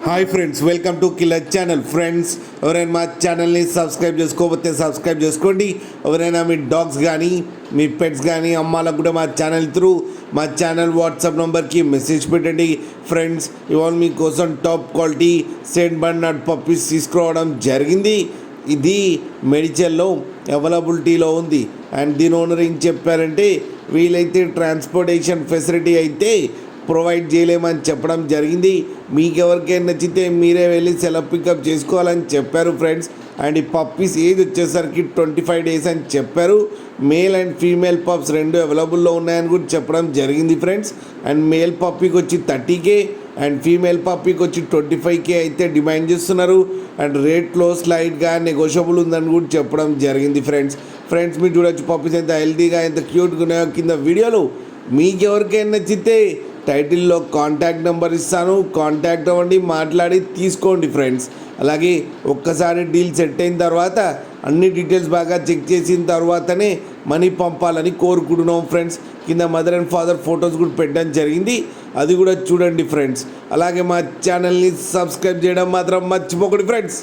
Hi friends, welcome to killer channel. Friends, ఎవరైనా మా ఛానల్ని సబ్స్క్రైబ్ చేసుకోకపోతే సబ్స్క్రైబ్ చేసుకోండి. ఎవరైనా మీ డాగ్స్ కానీ మీ పెట్స్ కానీ అమ్మాలకు కూడా మా ఛానల్ త్రూ మా ఛానల్ వాట్సాప్ నెంబర్కి మెసేజ్ పెట్టండి. ఫ్రెండ్స్, ఇవాళ మీకోసం top quality Saint Barnard puppies తీసుకురావడం జరిగింది. ఇది మెడిచల్లో అవైలబిలిటీలో ఉంది. అండ్ దీని ఓనర్ ఏం చెప్పారంటే, వీలైతే ట్రాన్స్పోర్టేషన్ ఫెసిలిటీ అయితే ప్రొవైడ్ చేయలేమని చెప్పడం జరిగింది. మీకు ఎవరికైనా నచ్చితే మీరే వెళ్ళి సెలవు పికప్ చేసుకోవాలని చెప్పారు ఫ్రెండ్స్. అండ్ ఈ పప్పీస్ ఏజ్ వచ్చేసరికి 25 days అని చెప్పారు. మేల్ అండ్ ఫీమేల్ పప్స్ రెండు అవైలబుల్లో ఉన్నాయని కూడా చెప్పడం జరిగింది ఫ్రెండ్స్. అండ్ మేల్ పప్పీకి వచ్చి 30K అండ్ ఫీమేల్ పప్పీకి వచ్చి 25K అయితే డిమాండ్ చేస్తున్నారు. అండ్ రేట్లో స్లైడ్గా నెగోషియబుల్ ఉందని కూడా చెప్పడం జరిగింది ఫ్రెండ్స్. మీరు చూడొచ్చు పప్పీస్ ఎంత హెల్తీగా ఎంత క్యూట్గా ఉన్నాయో కింద వీడియోలో. మీకు ఎవరికైనా నచ్చితే టైటిల్లో కాంటాక్ట్ నెంబర్ ఇస్తాను, కాంటాక్ట్ అవ్వండి, మాట్లాడి తీసుకోండి ఫ్రెండ్స్. అలాగే ఒక్కసారి డీల్ సెట్ అయిన తర్వాత అన్ని డీటెయిల్స్ బాగా చెక్ చేసిన తర్వాతనే మనీ పంపాలని కోరుకుంటున్నాం ఫ్రెండ్స్. కింద మదర్ అండ్ ఫాదర్ ఫొటోస్ కూడా పెట్టడం జరిగింది, అది కూడా చూడండి ఫ్రెండ్స్. అలాగే మా ఛానల్ని సబ్స్క్రైబ్ చేయడం మాత్రం మర్చిపోకండి ఫ్రెండ్స్.